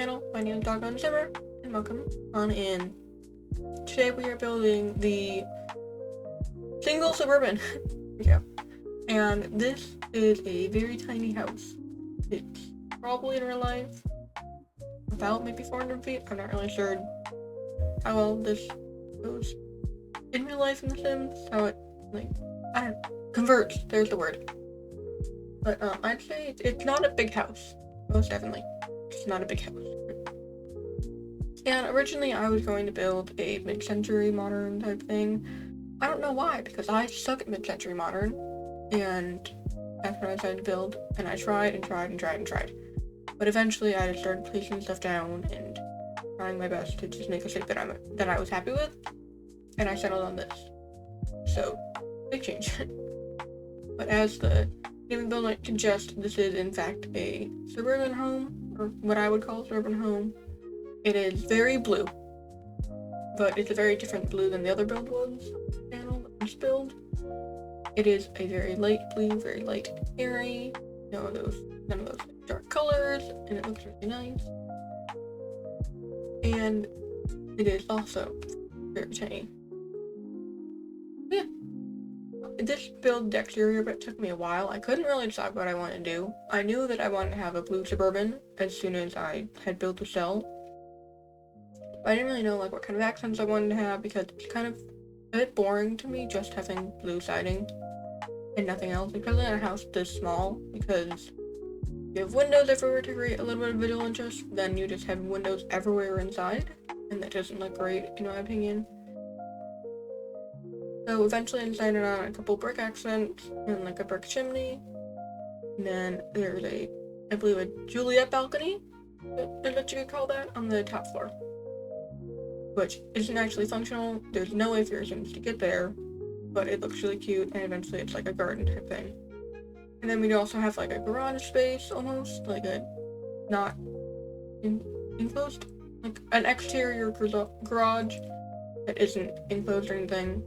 channel. My name is Doggone Simmer, and welcome on in. Today we are building the single Suburban. Yeah. And this is a very tiny house. It's probably in real life about maybe 400 feet. I'm not really sure how well this goes in real life in The Sims. How it, converts. There's the word. But I'd say it's not a big house. Most definitely. It's not a big house. And originally I was going to build a mid-century modern type thing. I don't know why, because I suck at mid-century modern. And that's what I decided to build. And I tried. But eventually I just started placing stuff down and trying my best to just make a shape that I was happy with. And I settled on this. So, big change. But as the name of the build might suggest, this is in fact a suburban home, or what I would call a suburban home. It is very blue, but it's a very different blue than the other build was on the channel that was build. It is a very light blue, very light and airy, none of those dark colors, and it looks really nice. And it is also very tiny. Yeah. This build the exterior, but it took me a while. I couldn't really decide what I wanted to do. I knew that I wanted to have a blue Suburban as soon as I had built the shell. But I didn't really know what kind of accents I wanted to have because it's kind of a bit boring to me just having blue siding and nothing else. Especially in a house this small, because you have windows everywhere to create a little bit of visual interest, then you just have windows everywhere inside, and that doesn't look great in my opinion. So eventually I decided on a couple brick accents and a brick chimney. And then there's I believe a Juliet balcony, is what you could call that, on the top floor. Which isn't actually functional. There's no way for your Sims to get there, but it looks really cute, and eventually it's like a garden type thing. And then we'd also have a garage space almost, not enclosed, an exterior garage that isn't enclosed or anything.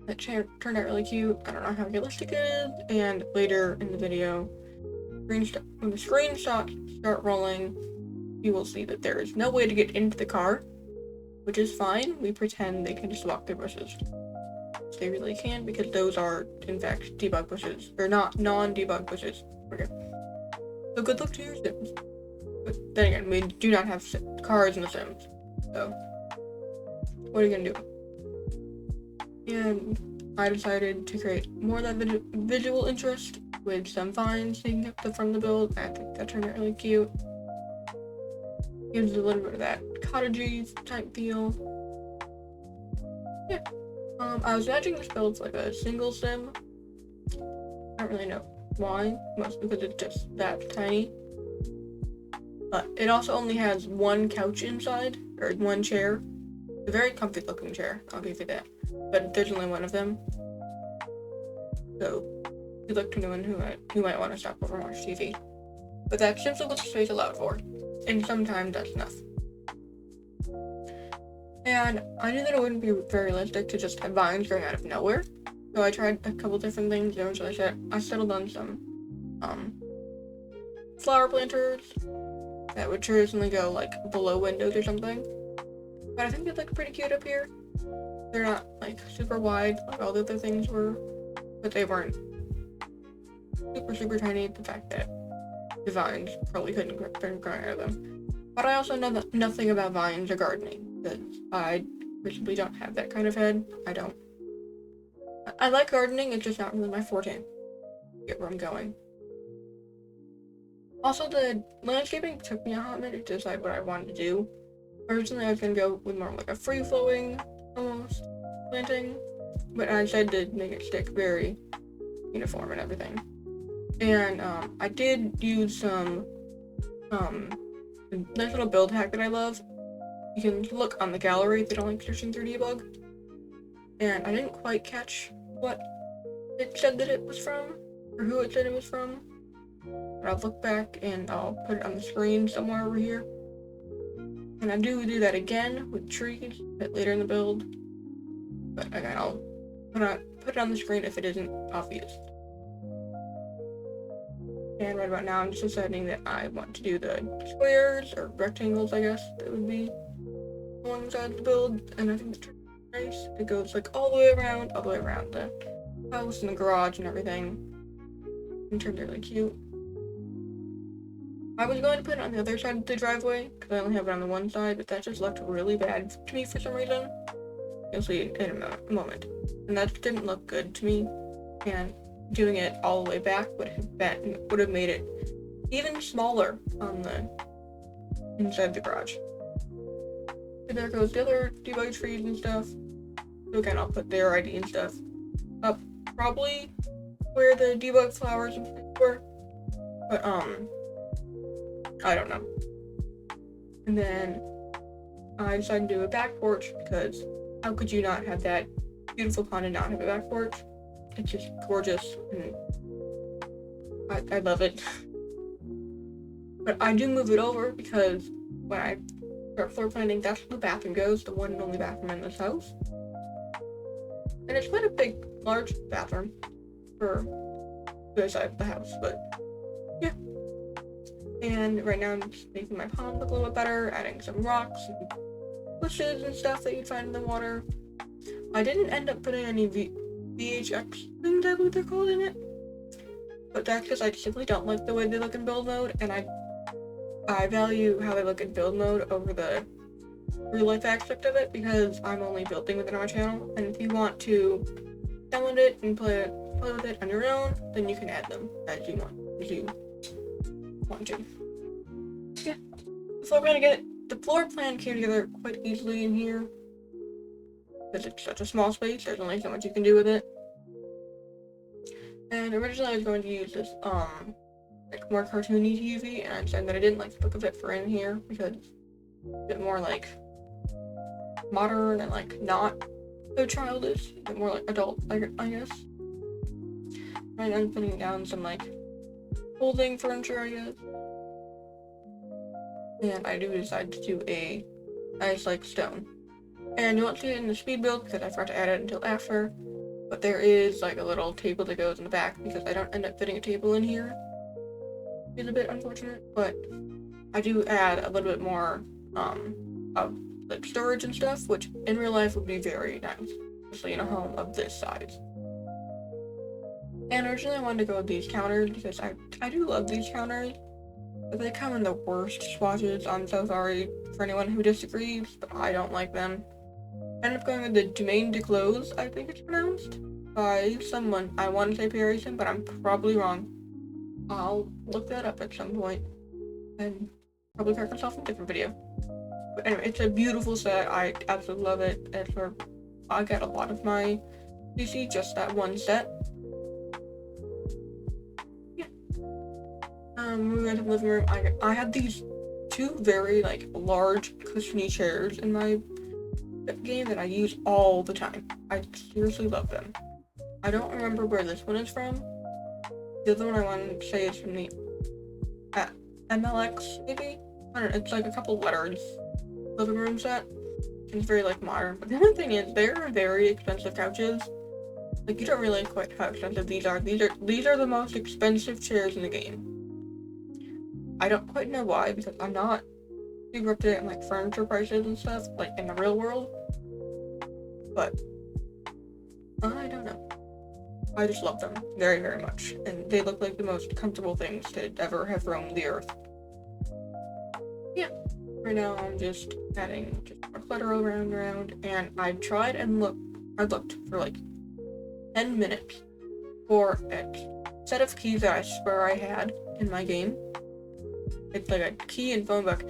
That turned out really cute. I don't know how realistic it is, and later in the video, when the screenshots start rolling, you will see that there is no way to get into the car, which is fine. We pretend they can just walk through bushes. They really can, because those are, in fact, debug bushes. Or not non-debug bushes. Okay. So good luck to your Sims. But then again, we do not have cars in the Sims. So, what are you gonna do? And I decided to create more of that visual interest with some vines taking up from the build. I think that turned out really cute. Gives a little bit of that cottagey type feel. Yeah. I was imagining this build's a single sim. I don't really know why. Mostly because it's just that tiny. But it also only has one couch inside, or one chair. A very comfy looking chair, I'll give you that. But there's only one of them. So, you look to anyone who might want to stop over and watch TV. But that's simply what the space allowed for. And sometimes that's enough. And I knew that it wouldn't be very realistic to just have vines growing out of nowhere. So I tried a couple different things. Eventually I settled on some flower planters that would traditionally go below windows or something. But I think they look pretty cute up here. They're not super wide like all the other things were, but they weren't super tiny. The fact that the vines probably couldn't grow out of them. But I also know nothing about vines or gardening, because I personally don't have that kind of head. I like gardening, it's just not really my forte. Get where I'm going. Also, the landscaping took me a hot minute to decide what I wanted to do. Originally, I was going to go with more of a free-flowing, almost, planting, but I decided to make it stick very uniform and everything. And I did use some nice little build hack that I love. You can look on the gallery if you don't like searching through debug. And I didn't quite catch what it said that it was from, or who it said it was from. But I'll look back and I'll put it on the screen somewhere over here. And I do that again with trees a bit later in the build. But again, I'll put it on the screen if it isn't obvious. And right about now, I'm just deciding that I want to do the squares, or rectangles, I guess, that would be one side of the build, and I think it's nice. It goes like all the way around the house and the garage and everything. It turned really cute. I was going to put it on the other side of the driveway, because I only have it on the one side, but that just looked really bad to me for some reason. You'll see in a moment. And that didn't look good to me, and doing it all the way back would have made it even smaller on the inside of the garage. And there goes the other debug trees and stuff. So again, I'll put their ID and stuff up probably where the debug flowers and things were. But I don't know. And then I decided to do a back porch because how could you not have that beautiful pond and not have a back porch? It's just gorgeous and I love it. But I do move it over because when I start floor planning, that's where the bathroom goes, the one and only bathroom in this house. And it's quite a big, large bathroom for the other side of the house, but yeah. And right now I'm just making my pond look a little bit better, adding some rocks and bushes and stuff that you'd find in the water. I didn't end up putting any VHX things, I believe they're called, in it. But that's because I simply don't like the way they look in build mode, and I value how they look in build mode over the real life aspect of it, because I'm only building with it on my channel, and if you want to download it and play with it on your own, then you can add them as you want to. Yeah. The floor plan came together quite easily in here. Because it's such a small space, there's only so much you can do with it. And originally I was going to use this, like more cartoony TV, and I decided that I didn't like the look of it for in here, because it's a bit more like modern and like not so childish, a bit more like adult, I guess. And I'm putting down some like folding furniture, I guess. And I do decide to do a nice like stone. And you won't see it in the speed build because I forgot to add it until after. But there is like a little table that goes in the back because I don't end up fitting a table in here. It's a bit unfortunate, but I do add a little bit more of like storage and stuff, which in real life would be very nice, especially in a home of this size. And originally I wanted to go with these counters because I do love these counters, but they come in the worst swatches. I'm so sorry for anyone who disagrees, but I don't like them. I ended up going with the Domaine de Close, I think it's pronounced, by someone. I want to say Parison, but I'm probably wrong. I'll look that up at some point and probably correct myself in a different video. But anyway, it's a beautiful set. I absolutely love it. It's where I get a lot of my PC, just that one set. Yeah. Moving on to the living room, I had these two very like large cushiony chairs in my game that I use all the time. I seriously love them. I don't remember where this one is from. The other one I want to say is from the MLX, maybe? I don't know, it's like a couple letters living room set. It's very like modern, but the only thing is they're very expensive couches. Like, you don't realize quite how expensive these are. These are the most expensive chairs in the game. I don't quite know why, because I'm not super up to date on like furniture prices and stuff, like in the real world. But I don't know. I just love them very, very much, and they look like the most comfortable things to ever have roamed the earth. Yeah. Right now I'm just adding just more clutter around, and I looked for like 10 minutes for a set of keys that I swear I had in my game. It's like a key and phone book,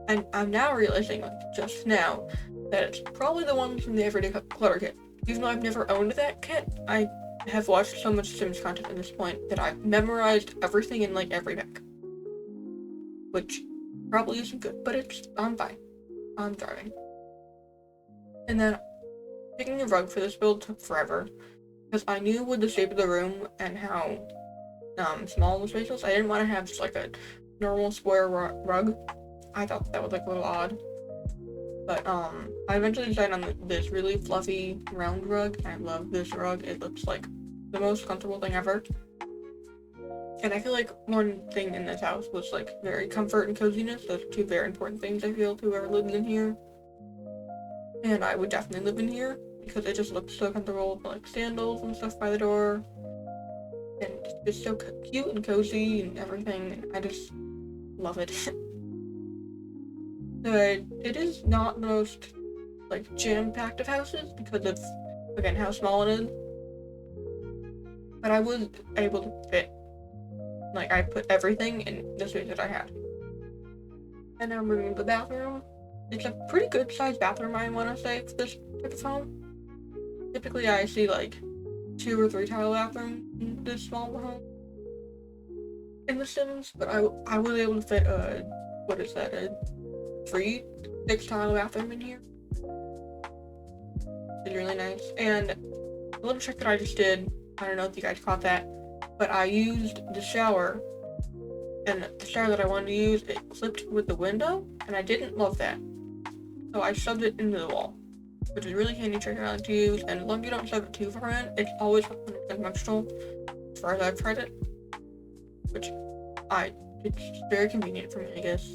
and I'm now realizing, like just now, that it's probably the one from the Everyday Clutter Kit. Even though I've never owned that kit, I have watched so much Sims content at this point that I've memorized everything in like every deck. Which probably isn't good, but I'm fine. I'm thriving. And then picking a rug for this build took forever, because I knew with the shape of the room and how small the space was, I didn't want to have just like a normal square rug. I thought that would look a little odd. But I eventually decided on this really fluffy round rug. I love this rug. It looks like the most comfortable thing ever. And I feel like one thing in this house was like very comfort and coziness. Those are two very important things I feel to whoever lives in here. And I would definitely live in here because it just looks so comfortable with like sandals and stuff by the door. And it's so cute and cozy and everything. And I just love it. But it is not the most like jam-packed of houses because of, again, how small it is. But I was able to fit, like, I put everything in the space that I had. And now I'm moving into the bathroom. It's a pretty good sized bathroom, I want to say, for this type of home. Typically I see like 2 or 3 tile bathrooms in this small of a home in The Sims, but I was able to fit a 3 6 tile bathroom in here. It's really nice. And a little trick that I just did, I don't know if you guys caught that, but I used the shower, and the shower that I wanted to use, it clipped with the window, and I didn't love that. So I shoved it into the wall, which is a really handy trick I like to use, and as long as you don't shove it too far in, it's always 100% functional, as far as I've tried it, which it's very convenient for me, I guess.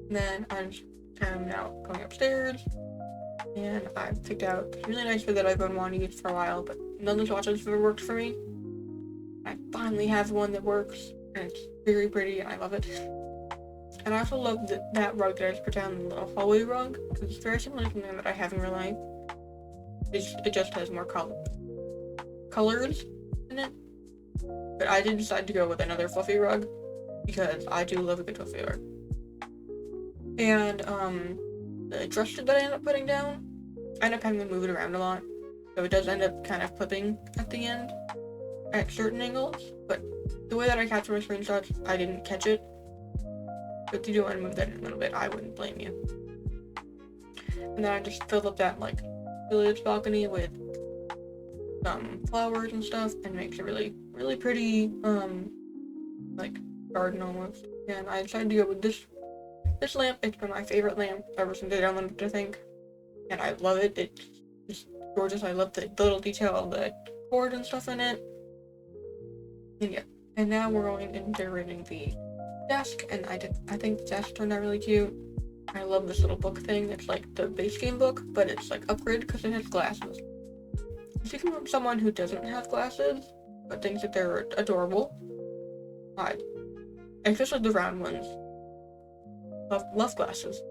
And then I'm now going upstairs, and I've picked out this really nice bed that I've been wanting to use for a while, but none of the swatches have ever worked for me. I finally have one that works, and it's very pretty, and I love it. And I also love that rug that I just put down, the little hallway rug, because it's very similar to something that I have in real life. It just has more colors in it. But I did decide to go with another fluffy rug, because I do love a good fluffy rug. And the dresser that I end up putting down, I end up having to move it around a lot, so it does end up kind of clipping at the end at certain angles, but the way that I capture my screenshots, I didn't catch it. But if you do want to move that in a little bit, I wouldn't blame you. And then I just filled up that like village balcony with some flowers and stuff, and makes it really, really pretty, like garden almost. And I decided to go with this lamp. It's been my favorite lamp ever since I downloaded it, I think. And I love it. It's just gorgeous. I love the little detail of the cord and stuff in it. And yeah. And now we're going and decorating the desk, and I think the desk turned out really cute. I love this little book thing. It's like the base game book, but it's like upgraded because it has glasses. Speaking from someone who doesn't have glasses, but thinks that they're adorable, especially the round ones. Love glasses.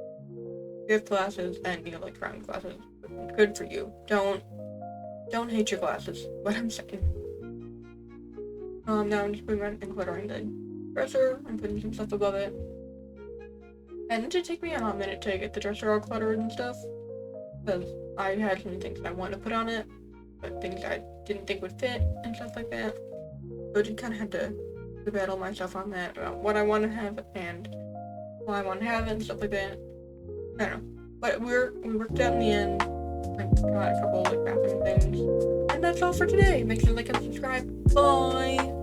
You have glasses and you like round glasses. Good for you. Don't hate your glasses. What I'm saying. Now I'm just putting on and cluttering the dresser and putting some stuff above it. And it did take me a minute to get the dresser all cluttered and stuff, because I had some things I wanted to put on it, but things I didn't think would fit and stuff like that. So I just kind of had to battle myself on that, about what I want to have and why I want to have it and stuff like that. I don't know. But we worked out in the end. I got a couple like bathroom things. And that's all for today. Make sure to like and subscribe. Bye!